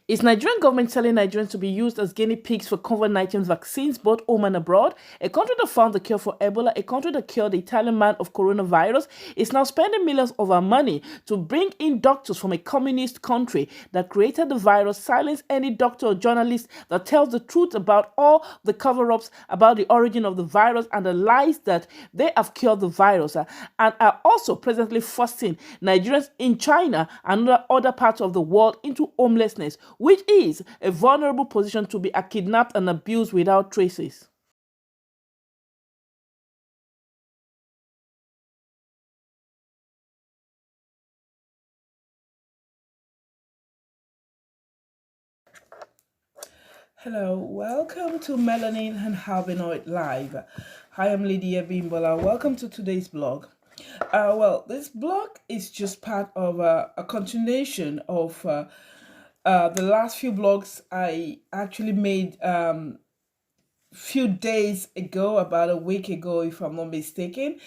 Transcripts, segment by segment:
Is Nigerian government telling Nigerians to be used as guinea pigs for COVID-19 vaccines, both home and abroad? A country that found the cure for Ebola, a country that cured the Italian man of coronavirus, is now spending millions of our money to bring in doctors from a communist country that created the virus, silence any doctor or journalist that tells the truth about all the cover-ups about the origin of the virus and the lies that they have cured the virus, and are also presently forcing Nigerians in China and other parts of the world into homelessness, which is a vulnerable position to be kidnapped and abused without traces. Hello, welcome to Melanin and Albinoid Live. I am Lydia Bimbola. Welcome to today's blog. This blog is just part of a continuation of the last few blogs I actually made few days ago, about a week ago, if I'm not mistaken,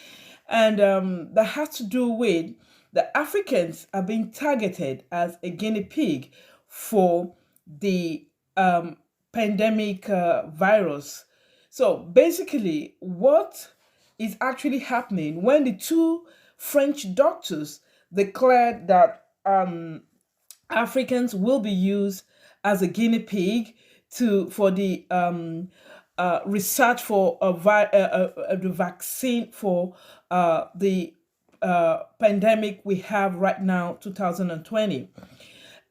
and that has to do with the Africans are being targeted as a guinea pig for the pandemic virus. So basically, what is actually happening when the two French doctors declared that Africans will be used as a guinea pig to for the research for the vaccine for the pandemic we have right now, 2020.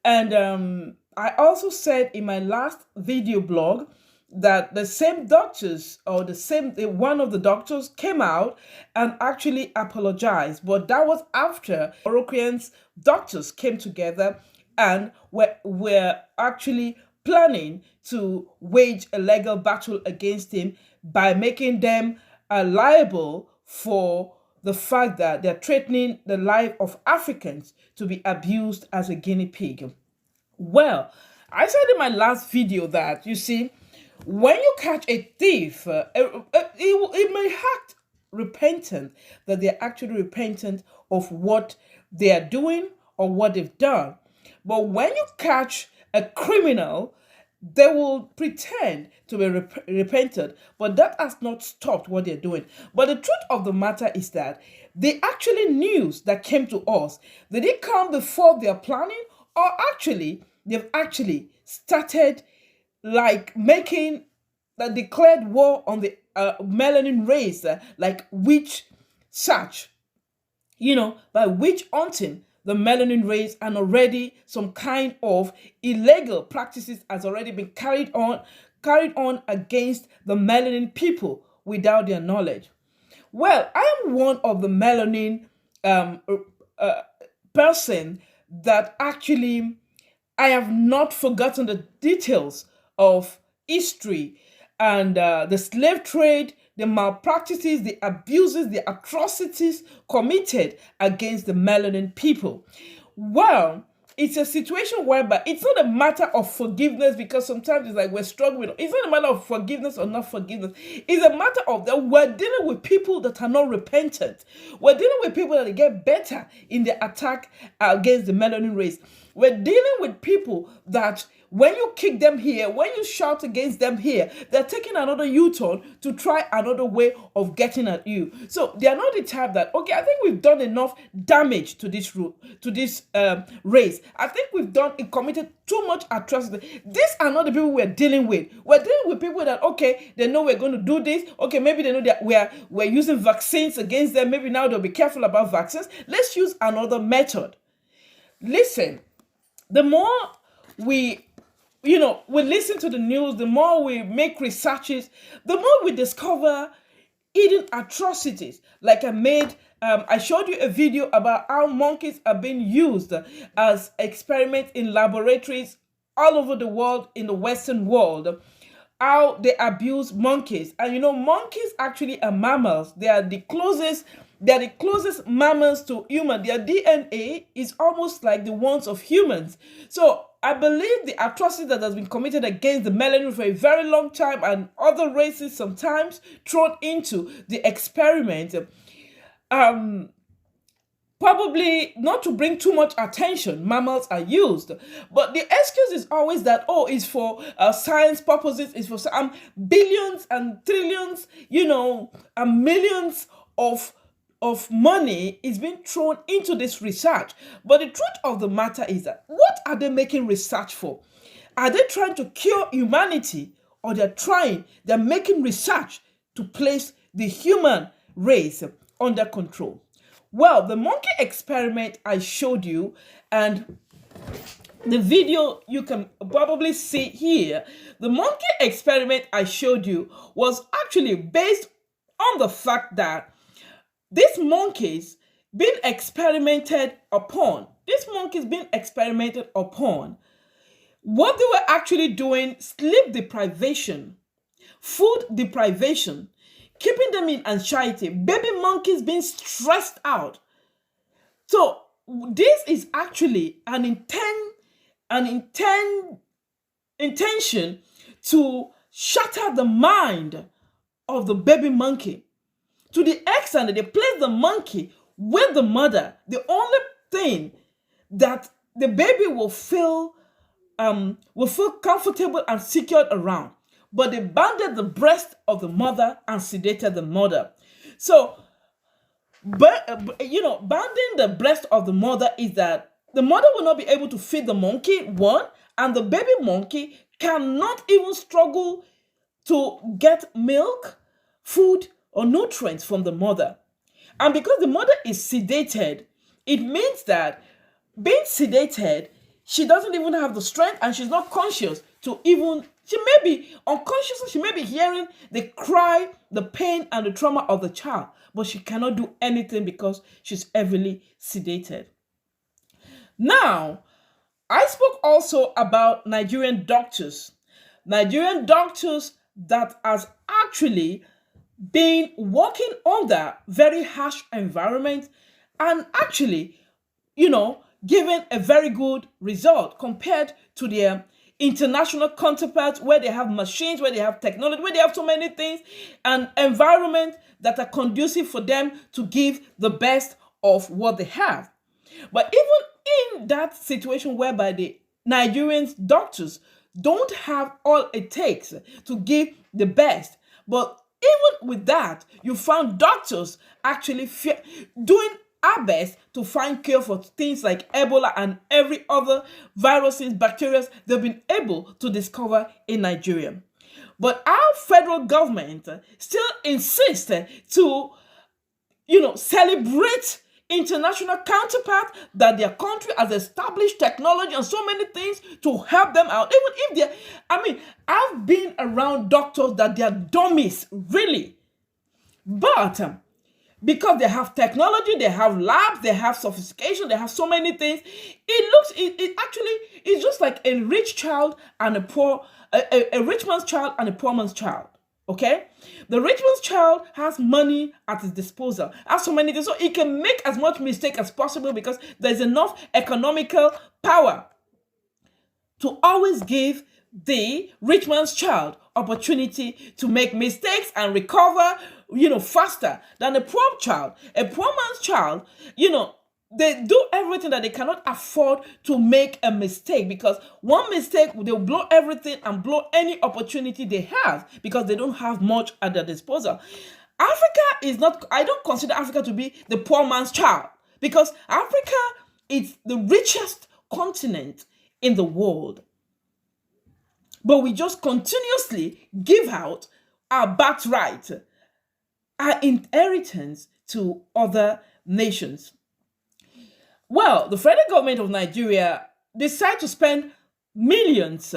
And I also said in my last video blog that the same doctors, or one of the doctors came out and actually apologized, but that was after Moroccan's doctors came together and were actually planning to wage a legal battle against him by making them liable for the fact that they're threatening the life of Africans to be abused as a guinea pig. Well, I said in my last video that, you see, when you catch a thief, it may act repentant, that they're actually repentant of what they are doing or what they've done. But when you catch a criminal, they will pretend to be repentant, but that has not stopped what they're doing. But the truth of the matter is that the actually news that came to us, did it come before their planning, or actually they've actually started like making the declared war on the melanin race, like witch search, by witch hunting the melanin race, and already some kind of illegal practices has already been carried on against the melanin people without their knowledge. Well, I am one of the melanin person that actually I have not forgotten the details of history and the slave trade, the malpractices, the abuses, the atrocities committed against the melanin people. Well, it's a situation whereby it's not a matter of forgiveness, because sometimes it's like we're struggling. It's not a matter of forgiveness or not forgiveness. It's a matter of that we're dealing with people that are not repentant. We're dealing with people that get better in their attack against the melanin race. We're dealing with people that when you kick them here, when you shout against them here, they're taking another U-turn to try another way of getting at you. So they are not the type that, okay, I think we've done enough damage to this race. I think committed too much atrocity. These are not the people we're dealing with. We're dealing with people that, okay, they know we're going to do this. Okay, maybe they know that we're using vaccines against them. Maybe now they'll be careful about vaccines. Let's use another method. Listen, the more we listen to the news, the more we make researches, the more we discover hidden atrocities. Like I showed you a video about how monkeys are being used as experiments in laboratories all over the world, in the Western world, how they abuse monkeys. And monkeys actually are mammals. They are the closest mammals to human. Their DNA is almost like the ones of humans. So I believe the atrocity that has been committed against the melanin for a very long time, and other races sometimes thrown into the experiment, Probably not to bring too much attention, mammals are used. But the excuse is always that, oh, it's for science purposes, it's for billions and trillions, and millions of money is being thrown into this research. But the truth of the matter is that, what are they making research for? Are they trying to cure humanity, or they're making research to place the human race under control? Well, the monkey experiment I showed you, and the video you can probably see here, the monkey experiment I showed you was actually based on the fact that these monkeys being experimented upon, what they were actually doing, sleep deprivation, food deprivation, keeping them in anxiety, baby monkeys being stressed out. So this is actually an intention to shatter the mind of the baby monkey, to the extent that they place the monkey with the mother. The only thing that the baby will feel comfortable and secured around. But they banded the breast of the mother and sedated the mother. So, banding the breast of the mother is that the mother will not be able to feed the monkey, one, and the baby monkey cannot even struggle to get milk, food, or nutrients from the mother. And because the mother is sedated, it means that being sedated, she doesn't even have the strength, and she's not conscious to even, she may be unconscious, she may be hearing the cry, the pain, and the trauma of the child, but she cannot do anything because she's heavily sedated. Now, I spoke also about Nigerian doctors that has actually been working under very harsh environment, and actually, giving a very good result compared to their international counterparts, where they have machines, where they have technology, where they have so many things, and environment that are conducive for them to give the best of what they have. But even in that situation whereby the Nigerian doctors don't have all it takes to give the best, but even with that, you found doctors actually doing our best to find cure for things like Ebola and every other viruses, bacteria they've been able to discover in Nigeria. But our federal government still insists to, celebrate international counterparts that their country has established technology and so many things to help them out. Even if I've been around doctors that they are dummies, really. But because they have technology, they have labs, they have sophistication, they have so many things, it actually is just like a rich child and a rich man's child and a poor man's child. Okay, the rich man's child has money at his disposal, has so many things, so he can make as much mistake as possible because there's enough economical power to always give the rich man's child opportunity to make mistakes and recover, faster than a poor child. A poor man's child, they do everything that they cannot afford to make a mistake, because one mistake, they'll blow everything and blow any opportunity they have because they don't have much at their disposal. Africa is not, I don't consider Africa to be the poor man's child, because Africa is the richest continent in the world. But we just continuously give out our birthright, our inheritance to other nations. Well, the federal government of Nigeria decided to spend millions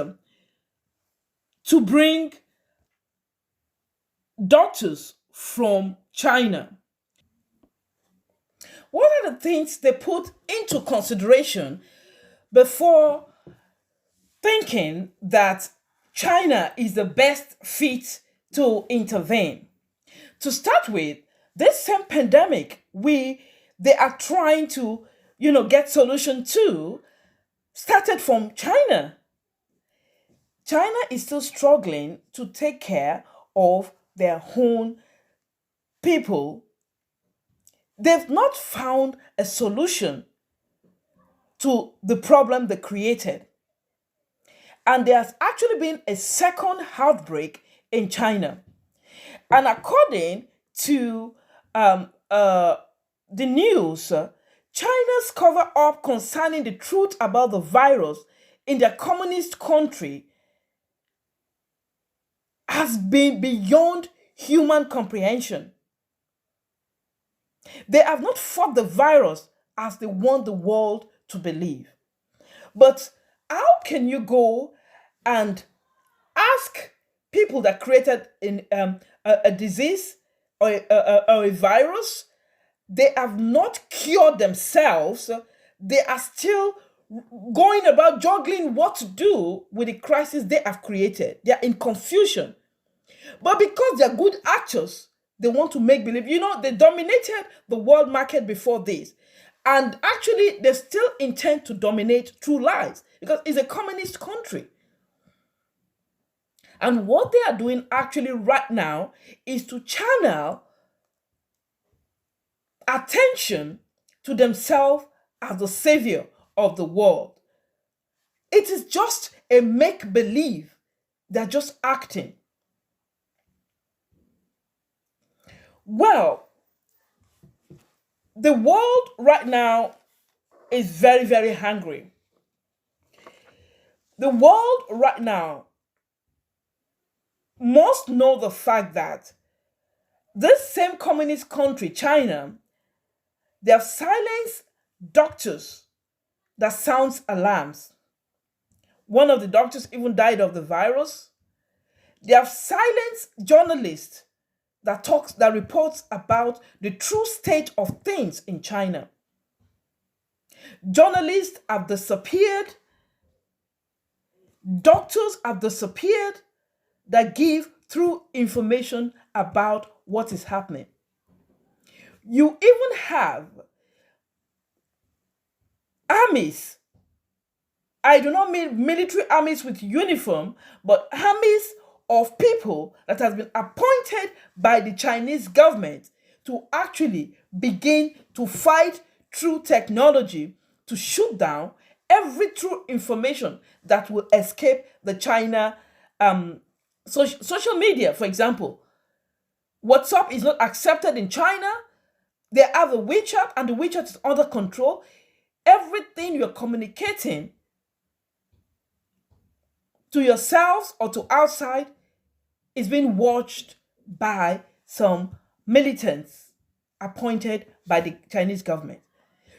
to bring doctors from China. What are the things they put into consideration before thinking that China is the best fit to intervene? To start with, this same pandemic they are trying to, get solution to, started from China. China is still struggling to take care of their own people. they've not found a solution to the problem they created. And there has actually been a second outbreak in China. And according to the news, China's cover up concerning the truth about the virus in their communist country has been beyond human comprehension. They have not fought the virus as they want the world to believe. But how can you go and ask people that created a disease or a virus? They have not cured themselves. They are still going about juggling what to do with the crisis they have created. They are in confusion. But because they're good actors, they want to make believe. They dominated the world market before this. And actually, they still intend to dominate through lies because it's a communist country. And what they are doing actually right now is to channel attention to themselves as the savior of the world. It is just a make-believe. They're just acting. Well, the world right now is very, very hungry. The world right now must know the fact that this same communist country, China, they have silenced doctors that sounds alarms. One of the doctors even died of the virus. They have silenced journalists that reports about the true state of things in China. Journalists have disappeared. Doctors have disappeared that give true information about what is happening. You even have armies. I do not mean military armies with uniform, but armies of people that has been appointed by the Chinese government to actually begin to fight through technology to shoot down every true information that will escape the China social media. For example, WhatsApp is not accepted in China. They have a WeChat, and the WeChat is under control. Everything you're communicating to yourselves or to outside is being watched by some militants appointed by the Chinese government.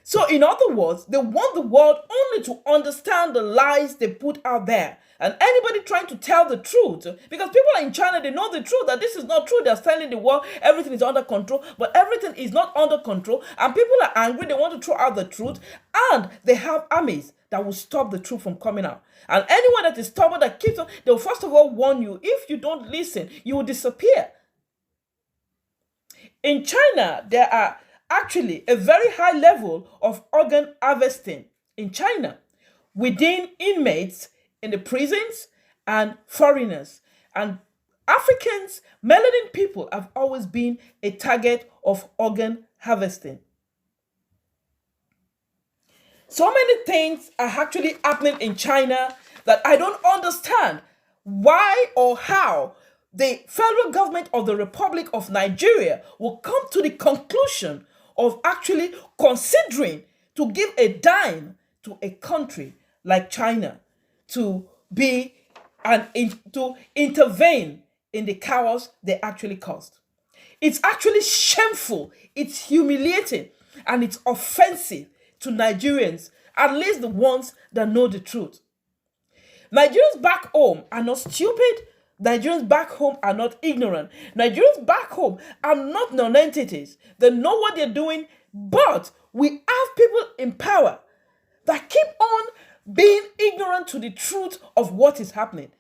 So, in other words, they want the world only to understand the lies they put out there. And anybody trying to tell the truth, because people in China, they know the truth, that this is not true. They're telling the world everything is under control, but everything is not under control. And people are angry. They want to throw out the truth. And they have armies that will stop the truth from coming out. And anyone that is stubborn, that keeps on, they'll first of all warn you. If you don't listen, you will disappear. In China, there are actually a very high level of organ harvesting in China within inmates in the prisons and foreigners. And Africans, melanin people, have always been a target of organ harvesting. So many things are actually happening in China that I don't understand why or how the federal government of the Republic of Nigeria will come to the conclusion of actually considering to give a dime to a country like China to be to intervene in the chaos they actually caused. It's actually shameful, it's humiliating, and it's offensive to Nigerians, at least the ones that know the truth. Nigerians back home are not stupid. Nigerians back home are not ignorant. Nigerians back home are not non-entities. They know what they're doing, but we have people in power that keep on being ignorant to the truth of what is happening.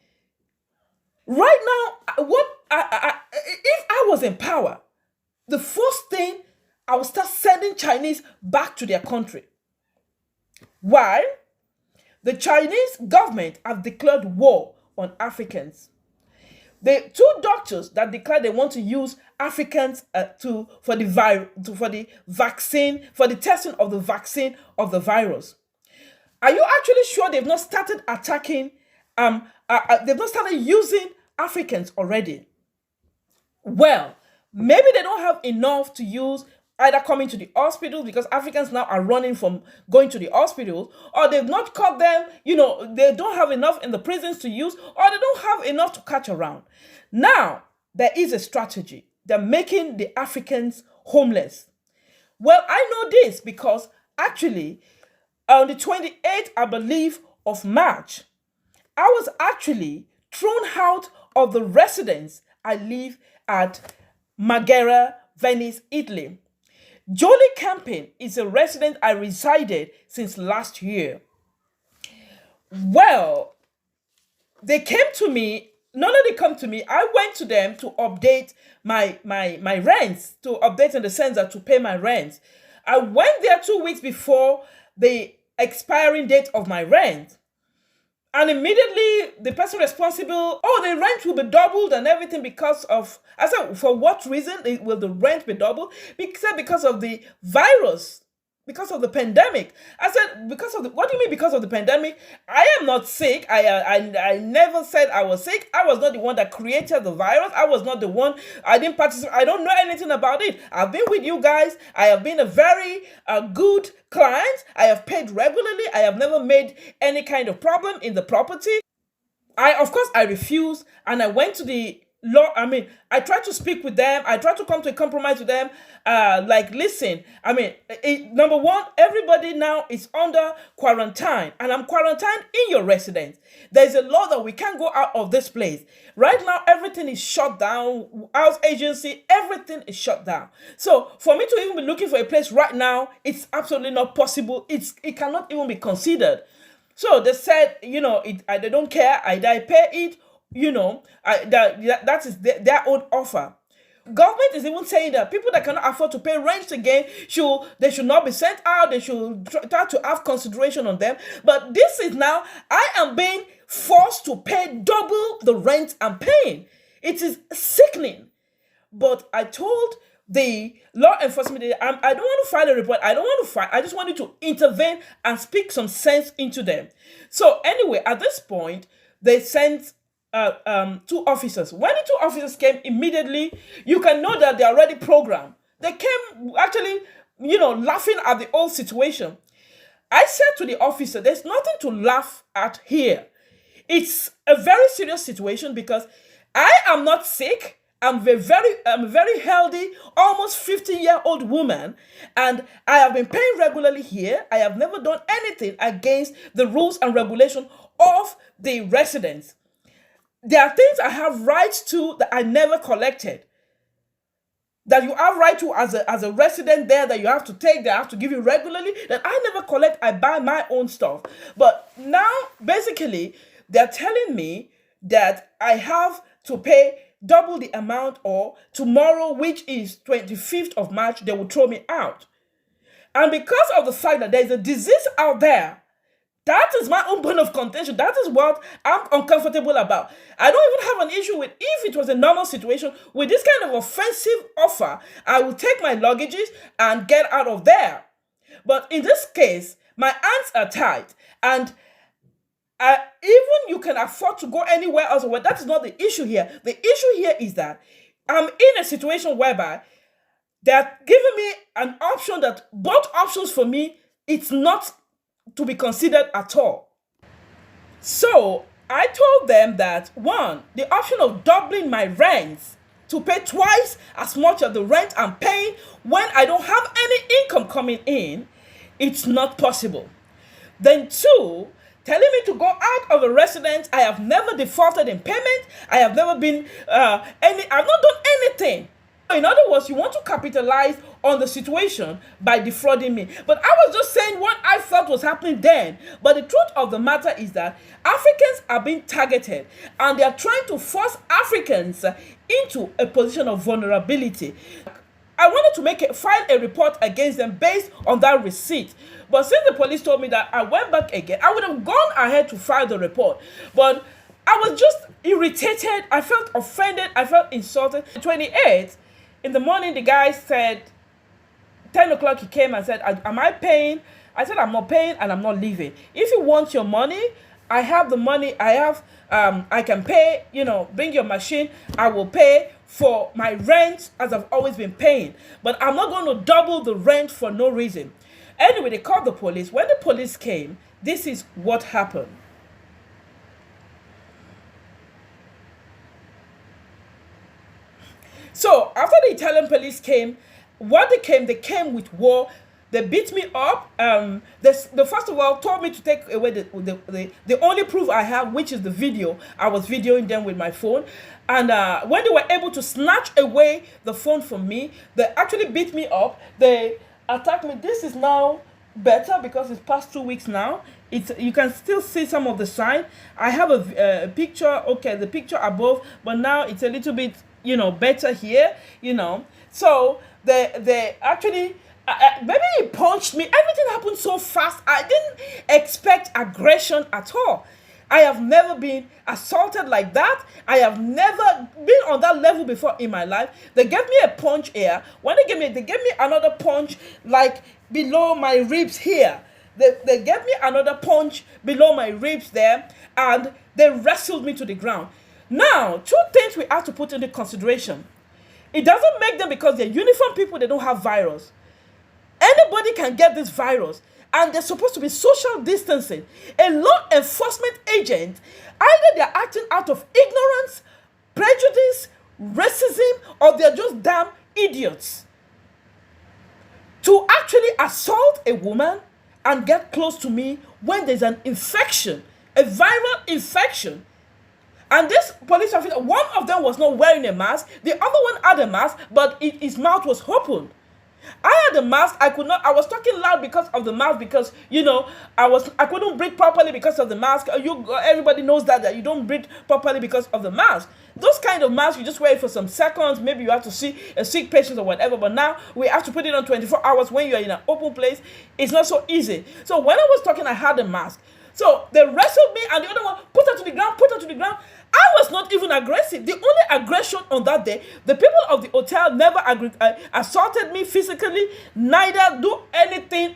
Right now, if I was in power, the first thing I would start sending Chinese back to their country. Why? The Chinese government have declared war on Africans. The two doctors that declared they want to use Africans for the vaccine, for the testing of the vaccine of the virus. Are you actually sure they've not started attacking? They've not started using Africans already. Well, maybe they don't have enough to use, either coming to the hospital because Africans now are running from going to the hospital, or they've not caught them, they don't have enough in the prisons to use, or they don't have enough to catch around. Now, there is a strategy. They're making the Africans homeless. Well, I know this because actually, on the 28th, I believe, of March, I was actually thrown out of the residence I live at Marghera, Venice, Italy. Jolie Camping is a resident I resided since last year. Well, they came to me. None of them come to me. I went to them to update my rents, to update in the sense that to pay my rent. I went there 2 weeks before the expiring date of my rent. And immediately the person responsible, the rent will be doubled and everything because of, I said, for what reason will the rent be doubled? Because of the virus, because of the pandemic. I said, what do you mean because of the pandemic? I am not sick. I never said I was sick. I was not the one that created the virus. I was not the one. I didn't participate. I don't know anything about it. I've been with you guys. I have been a very good client. I have paid regularly. I have never made any kind of problem in the property. Of course, I refused, and I went to the law. I tried to speak with them. I tried to come to a compromise with them. Listen, number one, everybody now is under quarantine, and I'm quarantined in your residence. There's a law that we can't go out of this place. Right now, everything is shut down. House agency, everything is shut down. So for me to even be looking for a place right now, it's absolutely not possible. It cannot even be considered. So they said, they don't care. Either I pay it, that is their own offer. Government is even saying that people that cannot afford to pay rent again, they should not be sent out. They should try to have consideration on them. But this is now, I am being forced to pay double the rent I'm paying. It is sickening. But I told the law enforcement, I don't want to file a report. I don't want to fight. I just wanted to intervene and speak some sense into them. So anyway, at this point, they sent two officers. When the two officers came immediately, you can know that they're already programmed. They came actually, laughing at the whole situation. I said to the officer, there's nothing to laugh at here. It's a very serious situation because I am not sick. I'm a very healthy, almost 50-year-old woman, and I have been paying regularly here. I have never done anything against the rules and regulation of the residents. There are things I have rights to that I never collected. That you have right to as a resident there, that you have to take, that I have to give you regularly, that I never collect. I buy my own stuff. But now, basically, they're telling me that I have to pay double the amount, or tomorrow, which is 25th of March, they will throw me out. And because of the fact that there's a disease out there, that is my own bone of contention. That is what I'm uncomfortable about. I don't even have an issue with, if it was a normal situation, with this kind of offensive offer, I will take my luggages and get out of there. But in this case, my hands are tied, and even you can afford to go anywhere else. Well, that is not the issue here. The issue here is that I'm in a situation whereby they're giving me an option that both options for me, it's not to be considered at all. So I told them that, one, the option of doubling my rents to pay twice as much of the rent I'm paying when I don't have any income coming in, it's not possible. Then two, telling me to go out of a residence. I have never defaulted in payment. I have never been I've not done anything. In other words, you want to capitalize on the situation by defrauding me. But I was just saying what I felt was happening then. But the truth of the matter is that Africans are being targeted, and they are trying to force Africans into a position of vulnerability. I wanted to file a report against them based on that receipt. But since the police told me that I went back again, I would have gone ahead to file the report. But I was just irritated. I felt offended. I felt insulted. 28th, in the morning, the guy said, 10 o'clock, he came and said, am I paying? I said, I'm not paying and I'm not leaving. If you want your money, I have the money. I can pay, bring your machine. I will pay for my rent as I've always been paying. But I'm not going to double the rent for no reason. Anyway, they called the police. When the police came, this is what happened. So after the Italian police came, they came with war. They beat me up. They first of all told me to take away the only proof I have, which is the video. I was videoing them with my phone. And when they were able to snatch away the phone from me, they actually beat me up. They attacked me. This is now better because it's past 2 weeks now. You can still see some of the sign. I have a picture. Okay, the picture above, but now it's a little bit, better here. So they actually. Maybe he punched me. Everything happened so fast. I didn't expect aggression at all. I have never been assaulted like that. I have never been on that level before in my life. They gave me a punch here. When they gave me another punch like below my ribs here. They gave me another punch below my ribs there, and they wrestled me to the ground. Now, two things we have to put into consideration. It doesn't make them because they're uniform people, they don't have virus. Anybody can get this virus, and they're supposed to be social distancing. A law enforcement agent, either they're acting out of ignorance, prejudice, racism, or they're just damn idiots. To actually assault a woman and get close to me when there's an infection, a viral infection. And this police officer, one of them was not wearing a mask, the other one had a mask, but his mouth was open. I had a mask. I was talking loud because of the mask, because I couldn't breathe properly because of the mask. Everybody knows that you don't breathe properly because of the mask. Those kind of masks, you just wear it for some seconds. Maybe you have to see a sick patient or whatever. But now we have to put it on 24 hours when you're in an open place. It's not so easy. So when I was talking, I had a mask. So they wrestled me, and the other one put her to the ground. I was not even aggressive. The only aggression on that day, the people of the hotel never assaulted me physically, neither do anything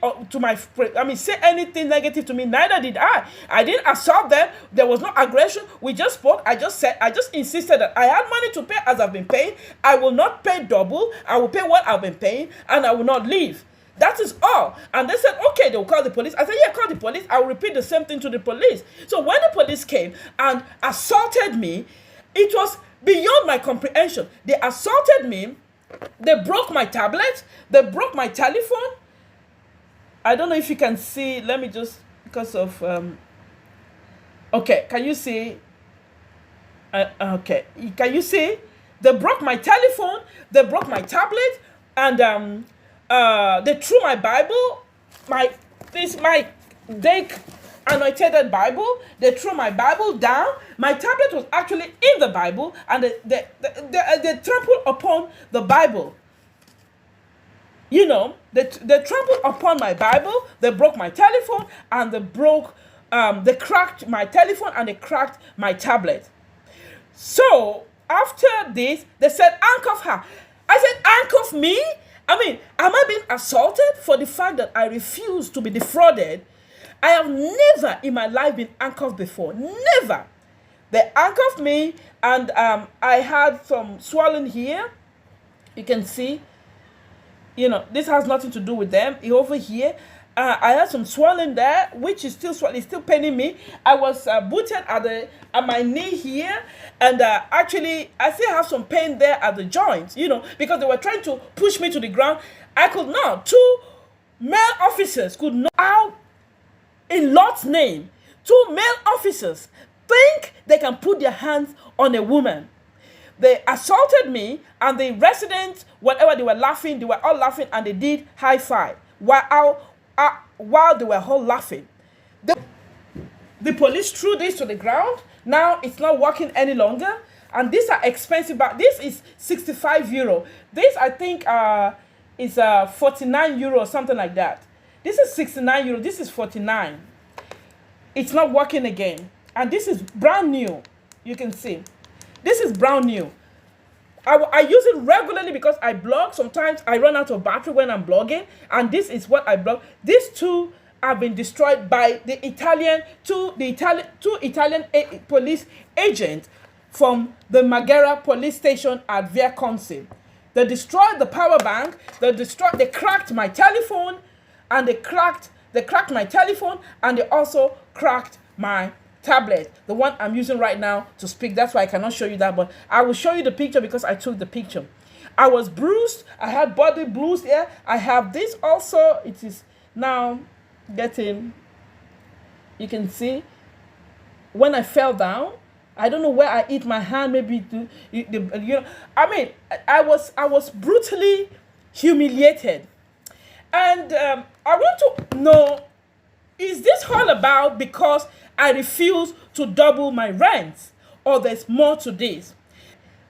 say anything negative to me, neither did I. I didn't assault them. There was no aggression. We just spoke. I just insisted that I had money to pay as I've been paying. I will not pay double. I will pay what I've been paying, and I will not leave. That is all. And they said, okay, they'll call the police. I said, yeah, call the police. I will repeat the same thing to the police. So when the police came and assaulted me, it was beyond my comprehension. They assaulted me. They broke my tablet. They broke my telephone. I don't know if you can see. Let me just, because of, okay, can you see? Okay, can you see? They broke my telephone. They broke my tablet. And, they threw my Bible, my deck annotated Bible. They threw my Bible down. My tablet was actually in the Bible, and they trampled upon the Bible. They trampled upon my Bible. They broke my telephone, and they cracked my telephone, and they cracked my tablet. So after this, they said, handcuff her. I said, handcuff me? I mean, am I being assaulted for the fact that I refuse to be defrauded? I have never in my life been handcuffed before. Never. They handcuffed me, and I had some swelling here. You can see. This has nothing to do with them. Over here, I had some swelling there, which is still swelling, still paining me. I was booted at my knee here, and actually, I still have some pain there at the joints, because they were trying to push me to the ground. I could not. Two male officers could not, out in Lord's name, two male officers think they can put their hands on a woman. They assaulted me, and the residents, whatever, they were laughing. They were all laughing, and they did high five while they were all laughing. The police threw this to the ground. Now it's not working any longer, and these are expensive. But this is 65 euro. This, I think, is 49 euro or something like that. This is 69 euro. This is 49. It's not working again, and this is brand new. You can see. This is brand new. I use it regularly because I blog. Sometimes I run out of battery when I'm blogging, and this is what I blog. These two have been destroyed by the two Italian police agents from the Magera police station at Via. They destroyed the power bank. They cracked my telephone, and they cracked my telephone, and they also cracked my tablet, the one I'm using right now to speak. That's why I cannot show you that, but I will show you the picture because I took the picture. I was bruised. I had body blues here. I have this also. It is now getting, you can see, when I fell down, I don't know where I hit my hand, maybe I mean, I was brutally humiliated. And I want to know, is this all about because I refuse to double my rent, or there's more to this?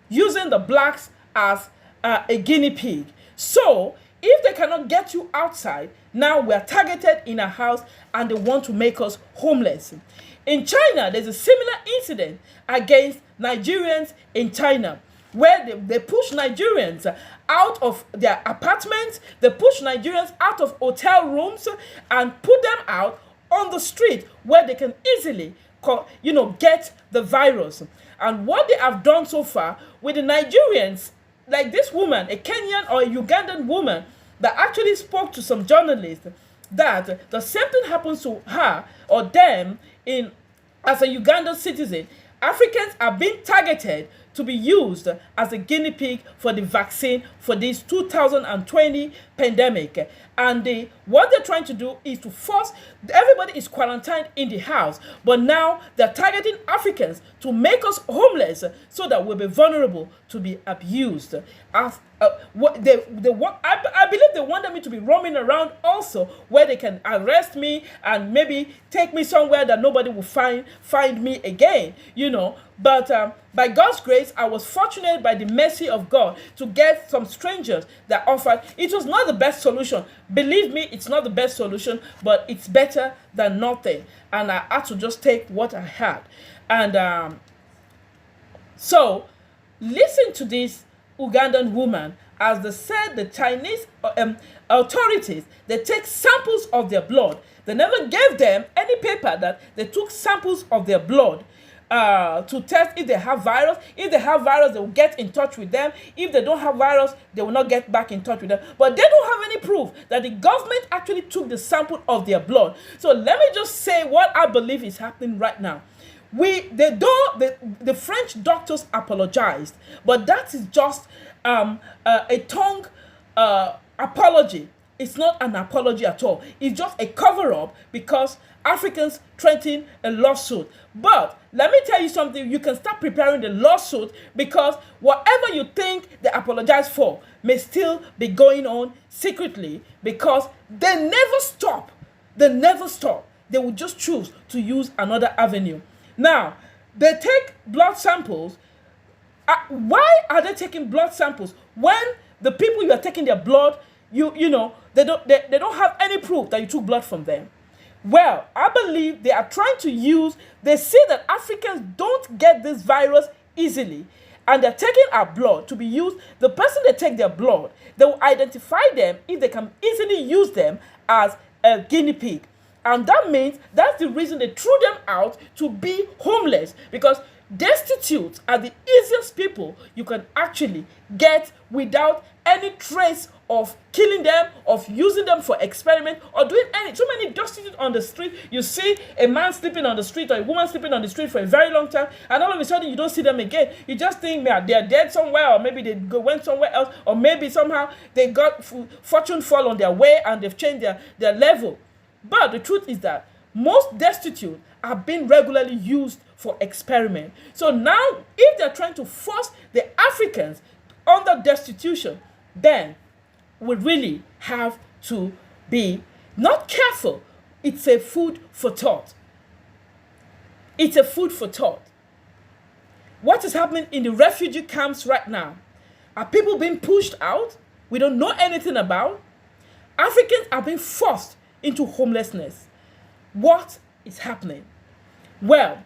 Using the blacks as a guinea pig. So if they cannot get you outside, now we are targeted in a house and they want to make us homeless. In China, there's a similar incident against Nigerians in China, where they push Nigerians out of their apartments, they push Nigerians out of hotel rooms and put them out on the street where they can easily, get the virus. And what they have done so far with the Nigerians, like this woman, a Kenyan or a Ugandan woman that actually spoke to some journalists, that the same thing happens to her or them as a Ugandan citizen. Africans are being targeted to be used as a guinea pig for the vaccine for this 2020 pandemic. And what they're trying to do is to force, everybody is quarantined in the house, but now they're targeting Africans to make us homeless so that we'll be vulnerable to be abused. As they want, I believe they wanted me to be roaming around also, where they can arrest me and maybe take me somewhere that nobody will find me again, But by God's grace, I was fortunate by the mercy of God to get some strangers that offered. It was not the best solution. Believe me, it's not the best solution, but it's better than nothing. And I had to just take what I had. And so listen to this Ugandan woman. As they said, the Chinese authorities, they take samples of their blood. They never gave them any paper that they took samples of their blood to test if they have virus. If they have virus, they will get in touch with them. If they don't have virus, they will not get back in touch with them. But they don't have any proof that the government actually took the sample of their blood. So let me just say what I believe is happening right now. The French doctors apologized, but that is just a tongue apology. It's not an apology at all. It's just a cover-up because Africans threaten a lawsuit. But let me tell you something. You can start preparing the lawsuit, because whatever you think they apologize for may still be going on secretly, because they never stop. They never stop. They will just choose to use another avenue. Now, they take blood samples. Why are they taking blood samples when the people you are taking their blood, they don't have any proof that you took blood from them? Well, I believe they are trying to they see that Africans don't get this virus easily, and they're taking our blood to be used. The person they take their blood, they will identify them if they can easily use them as a guinea pig. And that means that's the reason they threw them out to be homeless, because destitute are the easiest people you can actually get without any trace of killing them, of using them for experiment, or doing so many destitute on the street. You see a man sleeping on the street or a woman sleeping on the street for a very long time, and all of a sudden you don't see them again. You just think they're dead somewhere, or maybe they went somewhere else, or maybe somehow they got fortune fall on their way and they've changed their level. But the truth is that most destitute are being regularly used for experiment. So now, if they're trying to force the Africans under destitution, then we really have to be not careful. It's a food for thought. It's a food for thought. What is happening in the refugee camps right now? Are people being pushed out? We don't know anything about. Africans are being forced into homelessness. What is happening? Well,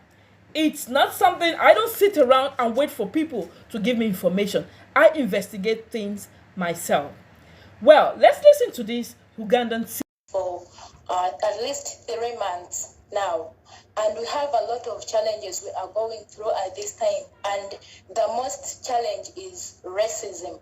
It's not something, I don't sit around and wait for people to give me information. I investigate things myself. Well, let's listen to this Ugandan for at least 3 months now. And we have a lot of challenges we are going through at this time. And the most challenge is racism.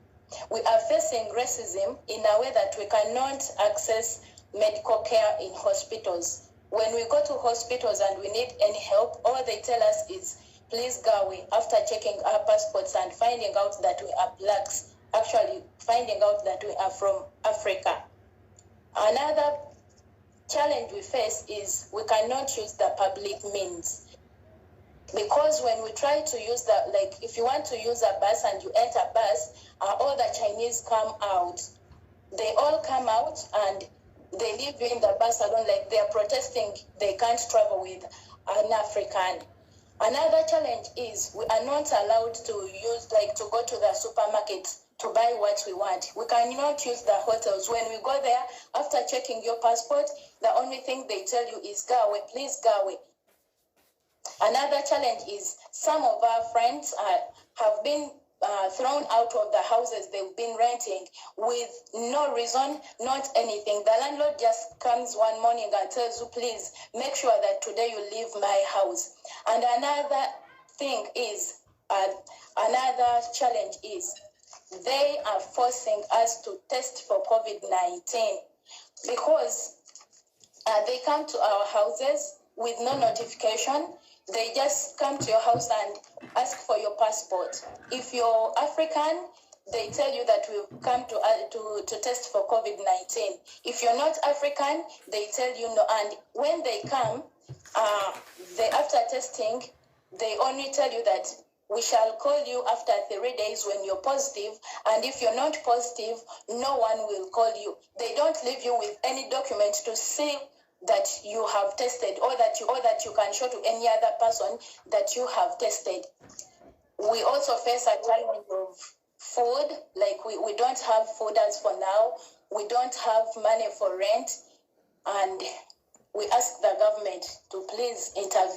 We are facing racism in a way that we cannot access medical care in hospitals. When we go to hospitals and we need any help, all they tell us is, please go away, after checking our passports and finding out that we are blacks, actually finding out that we are from Africa. Another challenge we face is we cannot use the public means. Because when we try to use the, like if you want to use a bus and you enter a bus, all the Chinese come out. They all come out and they leave you in the bus alone, like they are protesting they can't travel with an African. Another challenge is we are not allowed to use, like to go to the supermarket to buy what we want. We cannot use the hotels. When we go there, after checking your passport, the only thing they tell you is go away, please go away. Another challenge is some of our friends have been thrown out of the houses they've been renting with no reason, not anything. The landlord just comes one morning and tells you, please make sure that today you leave my house. And another thing is, another challenge is, they are forcing us to test for COVID-19 because they come to our houses with no notification. They just come to your house and ask for your passport. If you're African, they tell you that we've come to test for COVID-19. If you're not African, they tell you no. And when they come, they after testing, they only tell you that we shall call you after 3 days when you're positive, and if you're not positive, no one will call you. They don't leave you with any document to see that you have tested, or that you can show to any other person that you have tested. We also face a challenge of food, like we don't have food as for now. We don't have money for rent, and we ask the government to please intervene.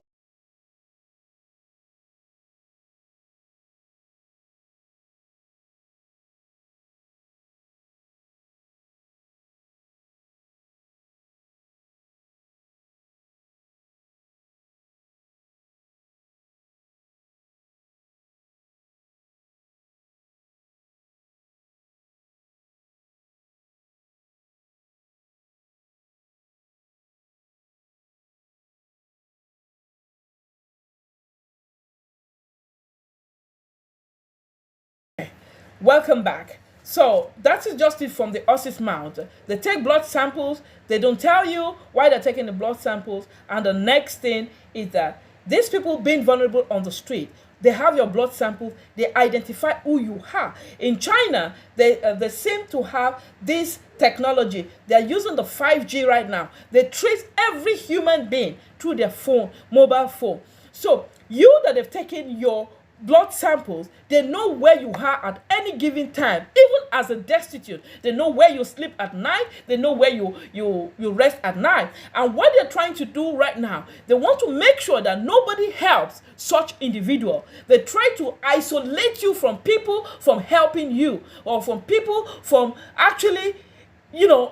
Welcome back. So that is just it from the horse's mouth. They take blood samples, they don't tell you why they're taking the blood samples, and the next thing is that these people being vulnerable on the street, they have your blood samples, they identify who you are. In China, they seem to have this technology. They're using the 5G right now. They trace every human being through their phone, mobile phone. So you that have taken your blood samples, they know where you are at any given time, even as a destitute. They know where you sleep at night, they know where you rest at night. And what they're trying to do right now, they want to make sure that nobody helps such individual. They try to isolate you from people from helping you, or from people from actually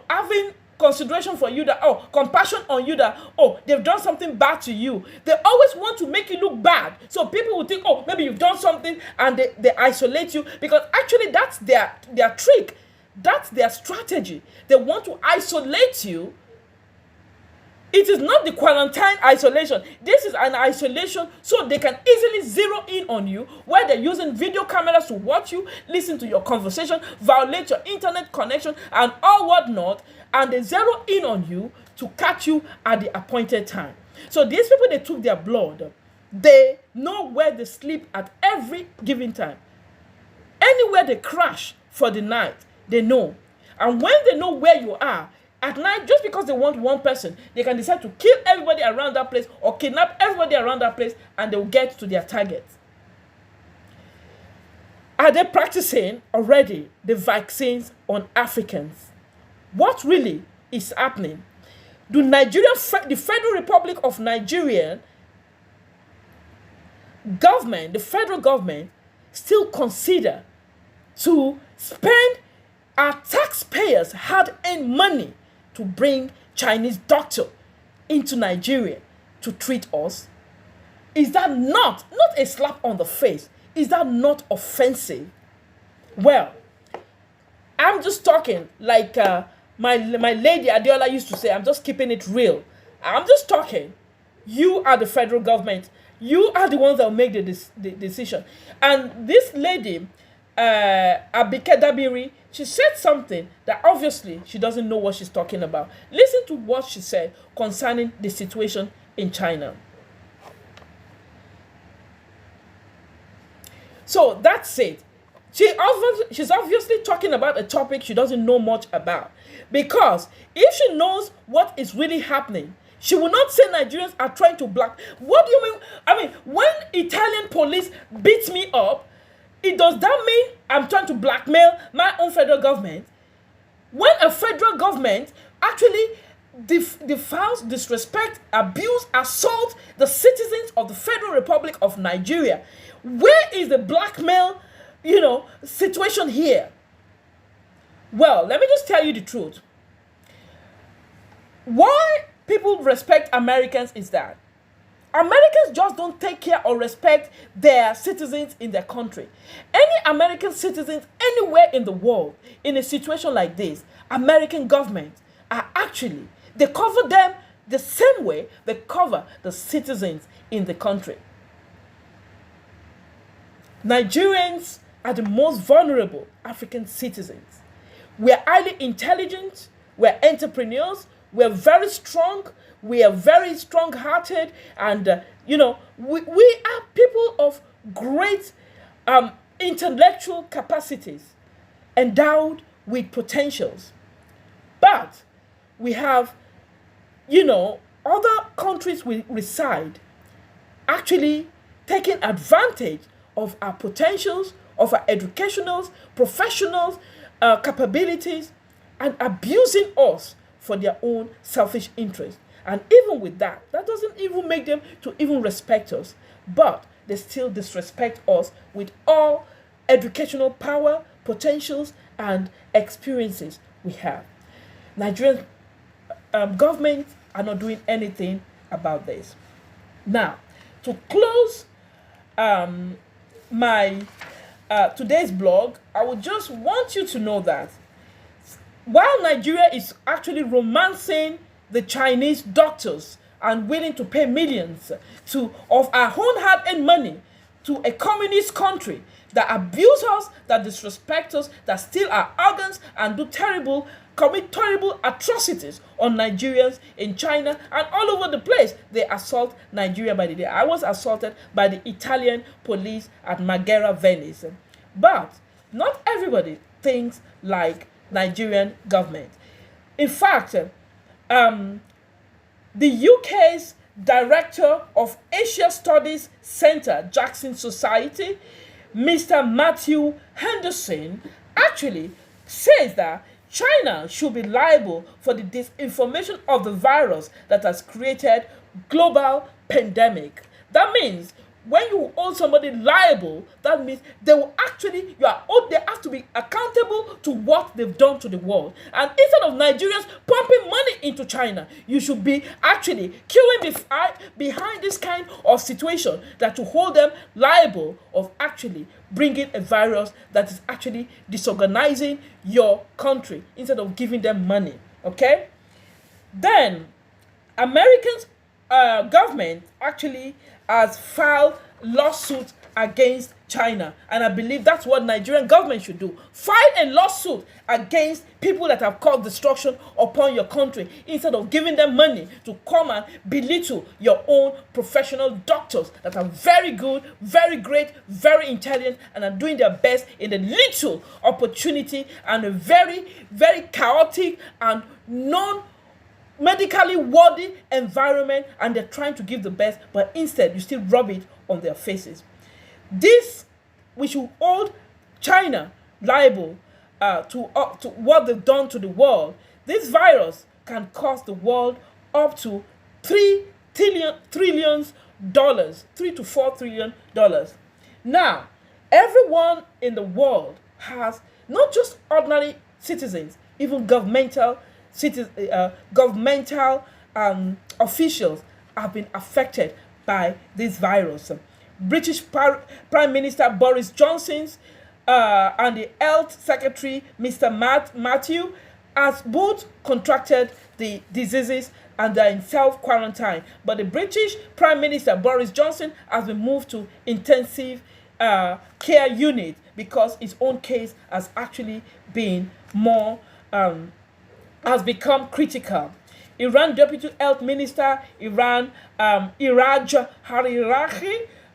having consideration for you, that compassion on you, that they've done something bad to you. They always want to make you look bad, so people will think maybe you've done something, and they isolate you, because actually that's their trick, that's their strategy. They want to isolate you. It is not the quarantine isolation. This is an isolation so they can easily zero in on you, where they're using video cameras to watch you, listen to your conversation, violate your internet connection, and all whatnot, and they zero in on you to catch you at the appointed time. So these people, they took their blood. They know where they sleep at every given time. Anywhere they crash for the night, they know. And when they know where you are, at night, just because they want one person, they can decide to kill everybody around that place or kidnap everybody around that place, and they'll get to their target. Are they practicing already the vaccines on Africans? What really is happening? The Federal Republic of Nigeria government, the federal government, still consider to spend our taxpayers' hard-earned money to bring Chinese doctor into Nigeria to treat us? Is that not a slap on the face? Is that not offensive? Well, I'm just talking like my lady Adiola used to say, I'm just keeping it real. I'm just talking. You are the federal government. You are the ones that will make the decision. And this lady, Abike Dabiri, she said something that obviously she doesn't know what she's talking about. Listen to what she said concerning the situation in China. So that's it. She's obviously talking about a topic she doesn't know much about. Because if she knows what is really happening, she will not say Nigerians are trying to black. What do you mean? I mean, when Italian police beats me up, does that mean I'm trying to blackmail my own federal government? When a federal government actually defiles, disrespect, abuse, assault the citizens of the Federal Republic of Nigeria, where is the blackmail, situation here? Well, let me just tell you the truth. Why people respect Americans is that Americans just don't take care or respect their citizens in their country. Any American citizens anywhere in the world in a situation like this, American government are actually, they cover them the same way they cover the citizens in the country. Nigerians are the most vulnerable African citizens. We are highly intelligent, we are entrepreneurs, we are very strong, we are very strong-hearted, and we are people of great intellectual capacities, endowed with potentials. But we have, other countries we reside actually taking advantage of our potentials, of our educationals, professionals, capabilities, and abusing us for their own selfish interest. And even with that, that doesn't even make them to even respect us. But they still disrespect us with all educational power, potentials, and experiences we have. Nigerian government are not doing anything about this. Now, to close my today's blog, I would just want you to know that while Nigeria is actually romancing the Chinese doctors and willing to pay millions of our own hard-earned money to a communist country that abuse us, that disrespect us, that steal our organs and commit terrible atrocities on Nigerians in China and all over the place. They assault Nigeria by the day. I was assaulted by the Italian police at Marghera, Venice. But not everybody thinks like Nigerian government. In fact, the UK's Director of Asia Studies Center, Jackson Society, Mr. Matthew Henderson, actually says that China should be liable for the disinformation of the virus that has created global pandemic. That means when you hold somebody liable, that means they have to be accountable to what they've done to the world. And instead of Nigerians pumping money into China, you should be actually killing behind this kind of situation that to hold them liable of actually bringing a virus that is actually disorganizing your country instead of giving them money. Okay? Then, Americans government actually has filed lawsuit against China, and I believe that's what Nigerian government should do. File a lawsuit against people that have caused destruction upon your country instead of giving them money to come and belittle your own professional doctors that are very good, very great, very intelligent, and are doing their best in the little opportunity and a very, very chaotic and medically worthy environment, and they're trying to give the best, but instead you still rub it on their faces. This, we should hold China liable to what they've done to the world. This virus can cost the world up to $3 trillions dollars, $3 to $4 trillion. Now, everyone in the world has not just ordinary citizens, even governmental officials have been affected by this virus. British Prime Minister Boris Johnson and the Health Secretary Mr. Matthew has both contracted the diseases and are in self-quarantine. But the British Prime Minister Boris Johnson has been moved to intensive care unit because his own case has actually been more, has become critical. Iran Deputy Health Minister Iraj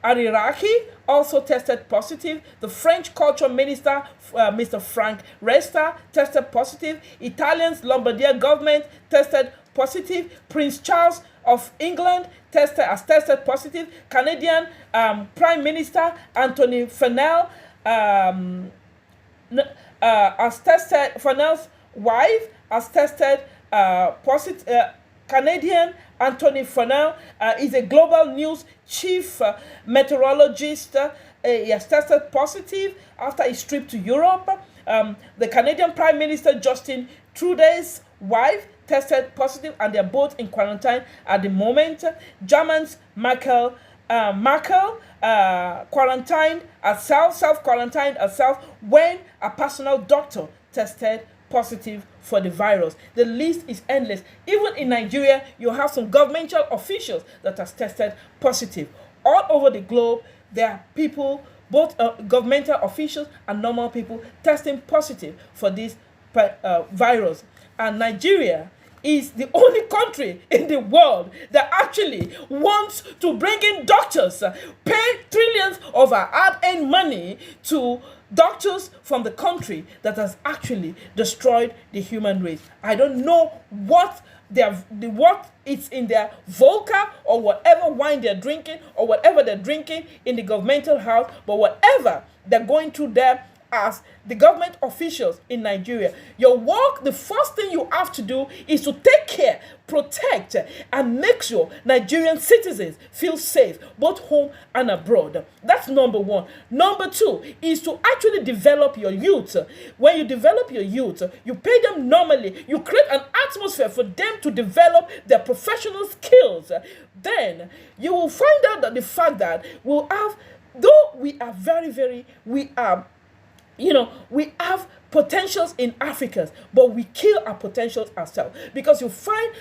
Hariraki also tested positive. The French Culture Minister, Mr. Frank Resta, tested positive. Italian's Lombardia government tested positive. Prince Charles of England has tested positive. Canadian Prime Minister Anthony Fennell has tested. Fennell's wife has tested positive. Canadian Anthony Fennell is a global news chief meteorologist. He has tested positive after his trip to Europe. The Canadian Prime Minister Justin Trudeau's wife tested positive, and they're both in quarantine at the moment. German's Merkel quarantined herself, self-quarantined herself when a personal doctor tested positive for the virus. The list is endless. Even in Nigeria, you have some governmental officials that have tested positive. All over the globe, there are people, both governmental officials and normal people, testing positive for this virus. And Nigeria is the only country in the world that actually wants to bring in doctors, pay trillions of our hard-earned money to doctors from the country that has actually destroyed the human race. I don't know what it's in their vodka or whatever wine they're drinking or whatever they're drinking in the governmental house, but whatever they're going through there as the government officials in Nigeria, your work, the first thing you have to do is to take care, protect, and make sure Nigerian citizens feel safe, both home and abroad. That's number one. Number two is to actually develop your youth. When you develop your youth, you pay them normally, you create an atmosphere for them to develop their professional skills. Then you will find out that the fact that we'll have, though we are we have potentials in Africa, but we kill our potentials ourselves. Because you find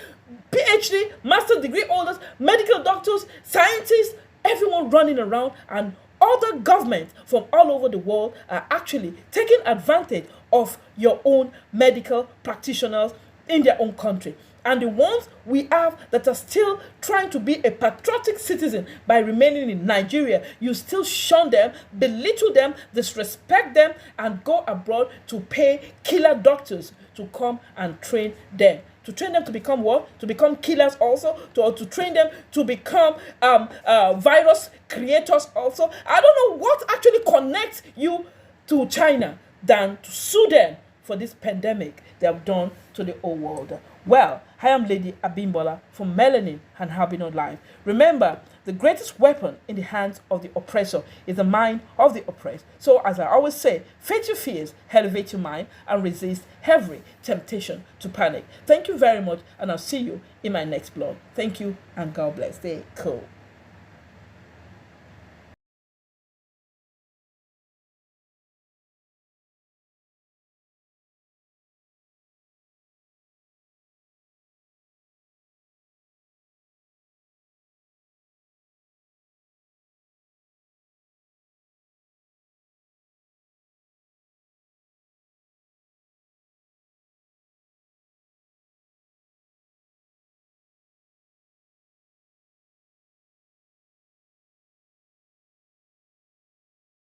PhD, master's degree holders, medical doctors, scientists, everyone running around, and other governments from all over the world are actually taking advantage of your own medical practitioners in their own country. And the ones we have that are still trying to be a patriotic citizen by remaining in Nigeria, you still shun them, belittle them, disrespect them, and go abroad to pay killer doctors to come and train them. To train them to become what? To become killers also? To train them to become virus creators also? I don't know what actually connects you to China than to sue them for this pandemic they have done to the whole world. Well, I am Lady Abimbola from Melanin and Habino Life. Remember, the greatest weapon in the hands of the oppressor is the mind of the oppressed. So, as I always say, face your fears, elevate your mind, and resist every temptation to panic. Thank you very much, and I'll see you in my next blog. Thank you, and God bless. Stay cool.